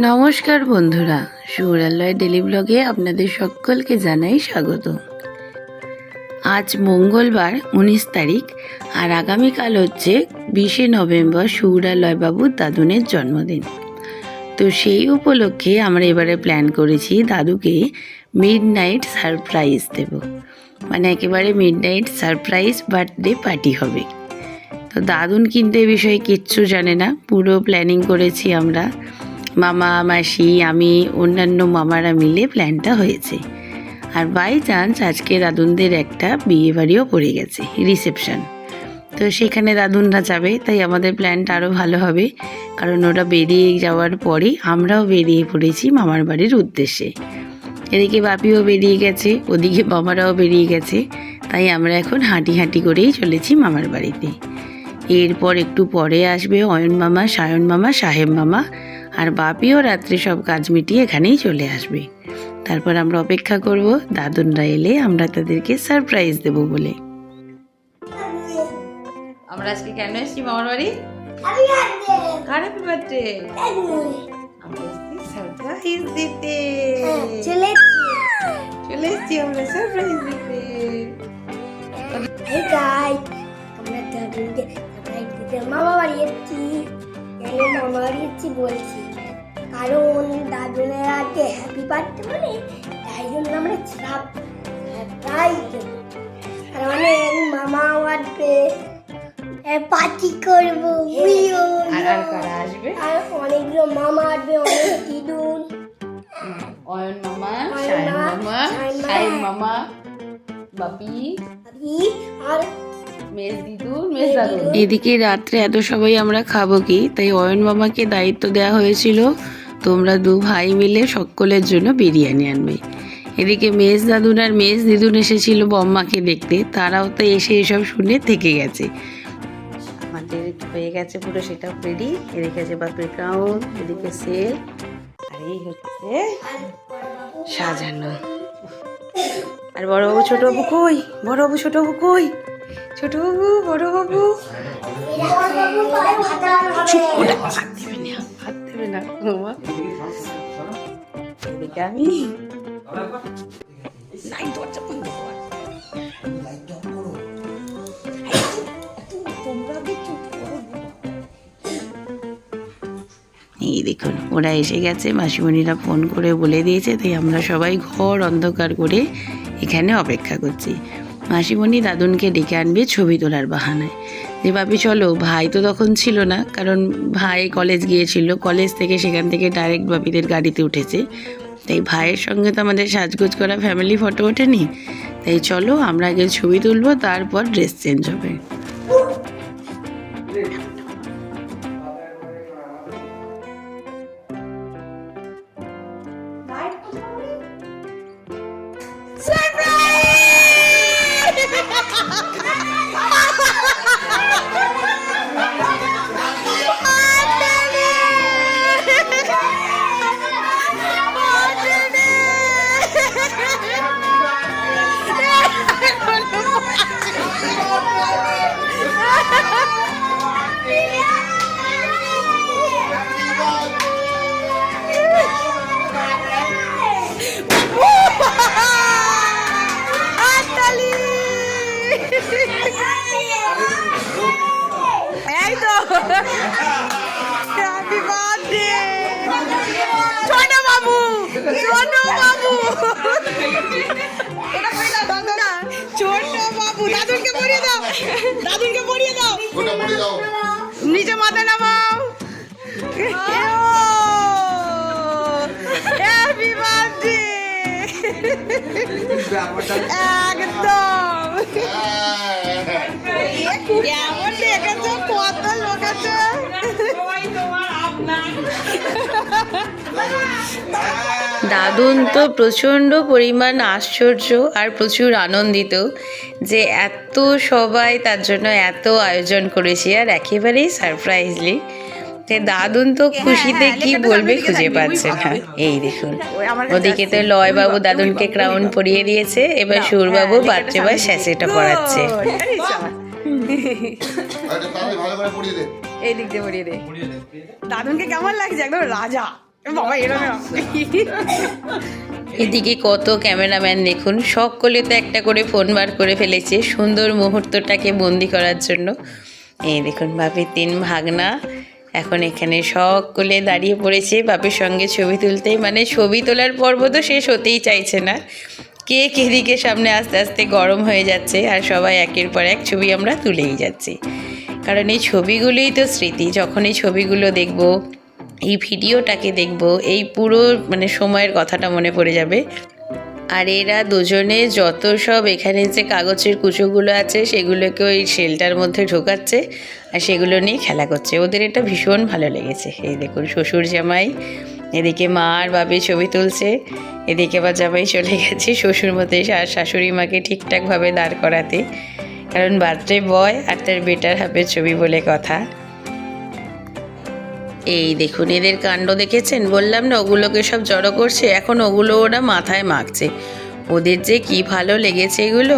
নমস্কার বন্ধুরা, সুরালয় ডেলি ব্লগে আপনাদের সকলকে জানাই স্বাগত। আজ মঙ্গলবার 19 তারিখ আর আগামীকাল হচ্ছে 20শে নভেম্বর সুরালয় বাবুর দাদুনের জন্মদিন। তো সেই উপলক্ষে আমরা এবারে প্ল্যান করেছি দাদুকে মিডনাইট সারপ্রাইজ দেব, মানে একেবারে মিডনাইট সারপ্রাইজ বার্থডে পার্টি হবে। তো দাদুন কিন্তু এ বিষয়ে কিচ্ছু জানে না, পুরো প্ল্যানিং করেছি আমরা, মামা মাসি আমি অন্যান্য মামারা মিলে প্ল্যানটা হয়েছে। আর বাই চান্স আজকে দাদুনদের একটা বিয়ে বাড়িও পড়ে গেছে, রিসেপশন। তো সেখানে দাদুনরা যাবে, তাই আমাদের প্ল্যানটা আরও ভালো হবে, কারণ ওরা বেরিয়ে যাওয়ার পরে আমরাও বেরিয়ে পড়েছি মামার বাড়ির উদ্দেশ্যে। এদিকে বাপিও বেরিয়ে গেছে, ওদিকে মামারাও বেরিয়ে গেছে, তাই আমরা এখন হাঁটি হাঁটি করেই চলেছি মামার বাড়িতে। এরপর একটু পরে আসবে অয়ন মামা, সায়ন মামা, সাহেব মামা, আর বাপিও রাত্রে সব কাজ মিটিয়ে এখানেই চলে আসবে। তারপর আমরা অপেক্ষা করব দাদুনরা এলে আমরা তাদেরকে সারপ্রাইজ দেব বলে। আমরা আজকে কেন এসেছি মামার বাড়ি? Happy birthday. আমরা সারপ্রাইজ দিতে চলে এসেছি আমরা সারপ্রাইজ দিতে। Hey guys, আমরা দাদুকে সারপ্রাইজ দিতে মামা বাড়ি এসেছি। কেন মামা বাড়ি এসেছি বলছি, কারণ দাদুনের আজকে হ্যাপি বার্থডে বলে, তাই জন্য আমরা সারপ্রাইজ দেবো। আর অনেক মামা আসবে, পার্টি করবো, আর কারা আসবে? আর অনেকগুলো মামা আসবে, অনেক দিদুন, অয়ন মামা, সায়ন মামা, সাহেব মামা, বাপি আর এদিকে রাত্রে এত সবাই আমরা খাবো কি, তাই অয়ন মামাকে দায়িত্ব দেওয়া হয়েছিল তোমরা দু ভাই মিলে সকলের জন্য বিরিয়ানি আনবে। এদিকে মেজ দাদুন আর মেজ দিদুন এসেছিল বম্মাকে দেখতে, তারাও তো এসে এসব শুনে থেকে গেছে। আমাদের হয়ে গেছে পুরো সেটা রেডি। এদিকে আছে বাপের ক্রাউন, এদিকে সেল, আর এই হচ্ছে সাজানো। আর বড়বাবু ছোটবাবু কই? বড়বাবু ছোটবাবু কই? ছোটবাবু বড়বাবু হাত দেবে না মামা। এদিকে আমি দরজা বন্ধ কর। এই দেখুন ওরা এসে গেছে, মাসিমণিরা ফোন করে বলে দিয়েছে, তাই আমরা সবাই ঘর অন্ধকার করে এখানে অপেক্ষা করছি। মাসিমণি দাদুনকে ডেকে আনবে ছবি তোলার বাহানায়, যে বাপি চলো। ভাই তো তখন ছিল না, কারণ ভাই কলেজ গিয়েছিল, কলেজ থেকে সেখান থেকে ডাইরেক্ট বাপিদের গাড়িতে উঠেছে, তাই ভাইয়ের সঙ্গে তো আমাদের সাজগোজ করা ফ্যামিলি ফটো ওঠেনি। তাই চলো আমরা আগে ছবি তুলবো, তারপর ড্রেস চেঞ্জ হবে। এই তো হ্যাপি বার্থডে ছোট বাবু, ছোট বাবু, ছোট বাবু। দাদুনকে পরিয়ে দাও, দাদুনকে পরিয়ে দাও, নিচে মাথা নামাও। Happy birthday. একদম কেমন দেখেছো, কত লোক আছে। দাদুন তো প্রচণ্ড পরিমাণ আশ্চর্য আর প্রচুর আনন্দিত যে এত সবাই তার জন্য এত আয়োজন করেছে, আর একেবারেই সারপ্রাইজলি। দাদুন তো খুশিতে কি বলবে খুঁজে পাচ্ছে না। এই দেখুন ওদিকে তো লয় বাবু দাদুনকে ক্রাউন পরিয়ে দিয়েছে, এবার সুরবাবু বাচ্চা বা স্যাসেটা পড়াচ্ছে। এই দিক দিয়ে পরিয়ে দে। দাদুনকে কেমন লাগছে? একদম রাজা। বাবা এরকম এদিকে কত ক্যামেরাম্যান দেখুন, সকলে তো একটা করে ফোন বার করে ফেলেছে সুন্দর মুহূর্তটাকে বন্দি করার জন্য। এই দেখুন বাপের 3 ভাগনা এখন এখানে সকলে দাঁড়িয়ে পড়েছে বাপের সঙ্গে ছবি তুলতে। মানে ছবি তোলার পর্ব তো শেষ হতেই চাইছে না, কেক এদিকে সামনে আস্তে আস্তে গরম হয়ে যাচ্ছে আর সবাই একের পর এক ছবি আমরা তুলেই যাচ্ছি। কারণ এই ছবিগুলোই তো স্মৃতি, যখন এই ছবিগুলো দেখব, এই ভিডিওটাকে দেখব, এই পুরো মানে সময়ের কথাটা মনে পড়ে যাবে। আর এরা দুজনে যত সব এখানে যে কাগজের কুচোগুলো আছে সেগুলোকে ওই শেলটার মধ্যে ঢোকাচ্ছে আর সেগুলো নিয়ে খেলা করছে। ওদের এটা ভীষণ ভালো লেগেছে। এই দেখুন শ্বশুর জামাই, এদিকে মা আর বাবি ছবি তুলছে, এদিকে আবার জামাই চলে গেছে শ্বশুর মতে আর শাশুড়ি মাকে ঠিকঠাকভাবে দাঁড় করাতে, কারণ বার্থডে বয় আর তার বেটার হাফের ছবি বলে কথা। এই দেখুন এদের কাণ্ড দেখেছেন, বললাম না ওগুলোকে সব জড়ো করছে, এখন ওগুলো ওরা মাথায় মাখছে। ওদের যে কি ভালো লেগেছে এগুলো।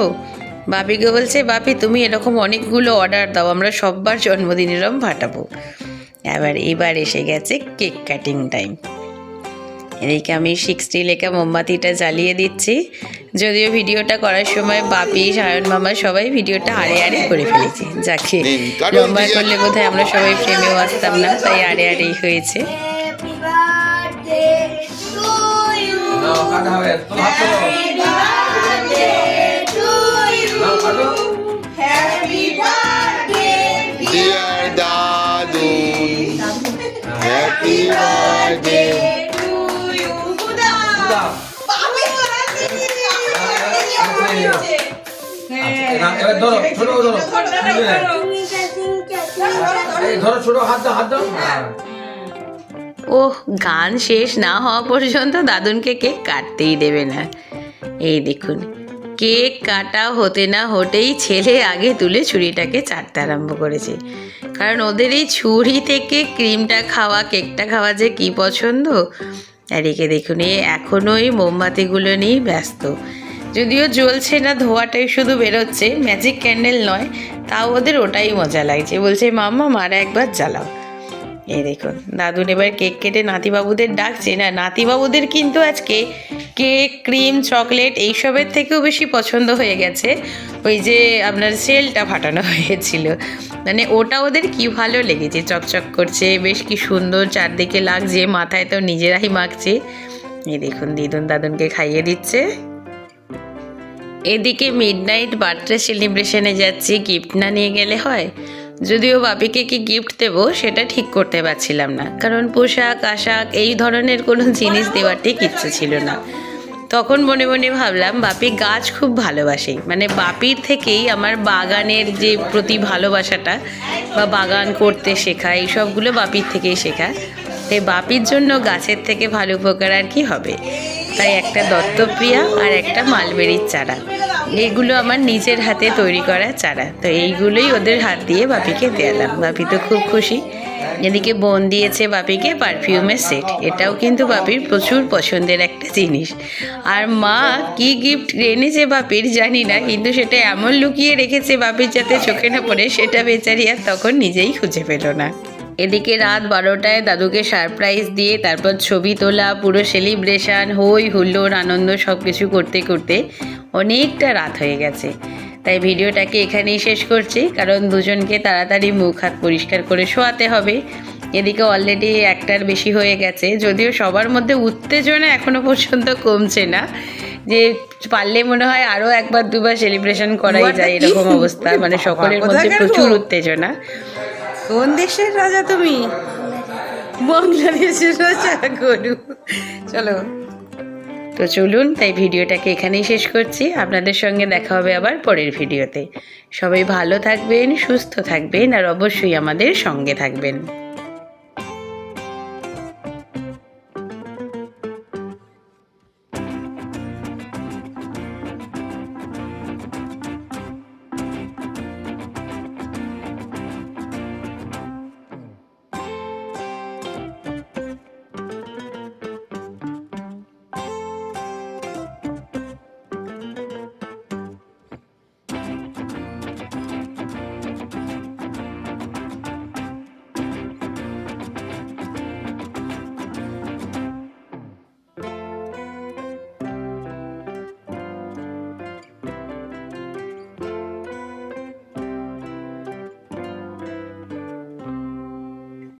বাপিকে বলছে, বাপি তুমি এরকম অনেকগুলো অর্ডার দাও, আমরা সববার জন্মদিন এরম ফাটাবো। এবার এসে গেছে কেক কাটিং টাইম। এদিকে আমি 60 লেখা মোমবাতিটা জ্বালিয়ে দিচ্ছি। যদিও ভিডিওটা করার সময় বাপি, সায়ন মামা সবাই ভিডিওটা আড়ে আড়ে করে ফেলেছে। যাকে লম্বা করলে বোধহয় আমরা সবাই ফ্রেমেও আসতাম না, তাই আড়ে আড়েই হয়েছে। Dear Dadun, happy birthday. এবার ধরো ছোট ধরো এই ধরো ছোট হাত দাও ওহ, গান শেষ না হওয়া পর্যন্ত দাদুনকে কেক কাটতেই দেবে না। এই দেখুন কেক কাটা হতে না হতেই ছেলে আগে তুলে ছুরিটাকে চাটতে আরম্ভ করেছে, কারণ ওদের এই ছুরি থেকে ক্রিমটা খাওয়া, কেকটা খাওয়া যে কী পছন্দ। আর একে দেখুন এখনও এই মোমবাতিগুলো নিয়েই ব্যস্ত, যদিও জ্বলছে না, ধোঁয়াটাই শুধু বেরোচ্ছে, ম্যাজিক ক্যান্ডেল নয়, তাও ওদের ওটাই মজা লাগছে। বলছে মাম্মা মারা একবার জ্বালাও। এই দেখুন দাদুন এবার কেক কেটে নাতিবাবুদের ডাকছে। না, নাতিবাবুদের কিন্তু আজকে কেক, ক্রিম, চকলেট এইসবের থেকেও বেশি পছন্দ হয়ে গেছে ওই যে আপনার সেলটা ফাটানো হয়েছিল। মানে ওটা ওদের কি ভালো লেগেছে, চকচক করছে, বেশ কি সুন্দর চারদিকে লাগছে, মাথায় তো নিজেরাই মাখছে। এই দেখুন দিদুন দাদুনকে খাইয়ে দিচ্ছে। এদিকে মিডনাইট বার্থডে সেলিব্রেশনে যাচ্ছি, গিফট না নিয়ে গেলে হয়। যদিও বাপিকে কি গিফট দেবো সেটা ঠিক করতে পারছিলাম না, কারণ পোশাক আশাক এই ধরনের কোনো জিনিস দেওয়ার ঠিক ইচ্ছে ছিল না। তখন মনে মনে ভাবলাম বাপি গাছ খুব ভালোবাসে, মানে বাপির থেকেই আমার বাগানের যে প্রতি ভালোবাসাটা বা বাগান করতে শেখা এই সবগুলো বাপির থেকেই শেখা। তাই বাপির জন্য গাছের থেকে ভালো উপকার আর কি হবে। তাই একটা দত্তপ্রিয়া আর একটা মালবেরির চারা, এগুলো আমার নিজের হাতে তৈরি করা চারা, তো এইগুলোই ওদের হাত দিয়ে বাপিকে দেয়ালাম। বাপি তো খুব খুশি। এদিকে বোন দিয়েছে বাপিকে পারফিউমের সেট, এটাও কিন্তু বাপির প্রচুর পছন্দের একটা জিনিস। আর মা কি গিফট এনেছে বাপির জানি না, কিন্তু সেটা এমন লুকিয়ে রেখেছে বাপির যাতে চোখে না পড়ে, সেটা বেচারি আর তখন নিজেই খুঁজে পেল না। এদিকে রাত 12টায় দাদুকে সারপ্রাইজ দিয়ে তারপর ছবি তোলা, পুরো সেলিব্রেশন, হই হুল্লোড় আনন্দ সব কিছু করতে করতে অনেকটা রাত হয়ে গেছে। তাই ভিডিওটাকে এখানেই শেষ করছি, কারণ দুজনকে তাড়াতাড়ি মুখ হাত পরিষ্কার করে শোয়াতে হবে। এদিকে অলরেডি 1টার বেশি হয়ে গেছে, যদিও সবার মধ্যে উত্তেজনা এখনও পর্যন্ত কমছে না, যে পারলে মনে হয় আরও 1-2বার সেলিব্রেশন করাই যায় এরকম অবস্থা। মানে সকলের মধ্যে প্রচুর উত্তেজনা। কোন দেশের রাজা তুমি? বাংলাদেশের রাজা গরু। চলো তো চলুন, তাই ভিডিওটাকে এখানেই শেষ করছি। আপনাদের সঙ্গে দেখা হবে আবার পরের ভিডিওতে। সবাই ভালো থাকবেন, সুস্থ থাকবেন আর অবশ্যই আমাদের সঙ্গে থাকবেন।